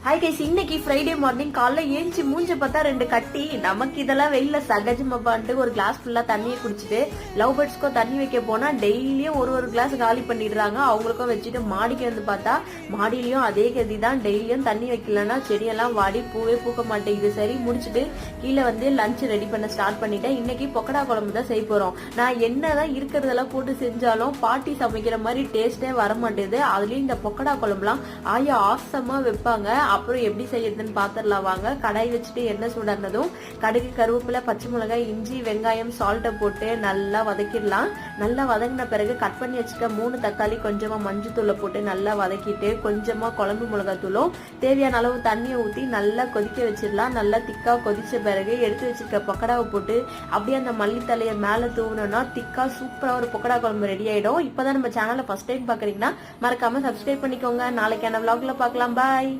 Hi guys, இன்னைக்கு Friday morning காலைல ஏஞ்சி மூஞ்ச பார்த்தா 2 கட்டி. நமக்கு இதெல்லாம் வெளில சகஜமாப்பான்ட்டு ஒரு கிளாஸ் ஃபுல்லா தண்ணியை குடிச்சிட்டு லவ் பேர்ட்ஸ்க்கோ தண்ணி வைக்க போனா டெய்லியும் ஒரு கிளாஸ் காலி பண்ணிடுறாங்க. அவங்களுக்கும் வச்சுட்டு மாடிக்கு வந்து பார்த்தா மாடியிலயும் அதே கதி தான். டெய்லியும் தண்ணி வைக்கலன்னா செடியெல்லாம் வாடி பூவே பூக்க மாட்டேங்குது. சரி முடிச்சுட்டு கீழே வந்து லஞ்ச் ரெடி பண்ண ஸ்டார்ட் பண்ணிட்டேன். இன்னைக்கு பொக்கடா குழம்பு தான் செய்ய போறோம். நான் என்னதான் இருக்கிறதெல்லாம் போட்டு செஞ்சாலும் பாட்டி சமைக்கிற மாதிரி டேஸ்டே வர மாட்டேது. அதுலயும் இந்த பொக்கடா குழம்புலாம் ஆயா ஆசமா வைப்பாங்க. அப்புறம் எப்படி செய்யறதுன்னு பாத்திரலாம் வாங்க. கடாய் வச்சுட்டு எண்ணெய் சூடானதும் கடுகு, கருவேப்பிலை, பச்சை மிளகாய், இஞ்சி, வெங்காயம், சால்ட்டை போட்டு நல்லா வதக்கிடலாம். நல்லா வதங்கின பிறகு கட் பண்ணி வச்சுக்க 3 தக்காளி, கொஞ்சமா மஞ்சத்தூளை போட்டு நல்லா வதக்கிட்டு கொஞ்சமா குழம்பு மிளகாத்தூளும் தேவையான அளவு தண்ணியை ஊற்றி நல்லா கொதிக்க வச்சிடலாம். நல்லா திக்கா கொதிச்ச பிறகு எடுத்து வச்சிருக்க பொக்கடாவை போட்டு அப்படியே அந்த மல்லித்தலையை மேலே தூவணும்னா திக்கா சூப்பரா ஒரு பொக்கடா குழம்பு ரெடி ஆயிடும். இப்பதான் நம்ம சேனலை ஃபர்ஸ்ட் டைம் பாக்குறீங்கன்னா மறக்காம சப்ஸ்கிரைப் பண்ணிக்கோங்க. நாளைக்கான vlogல பார்க்கலாம். பாய்.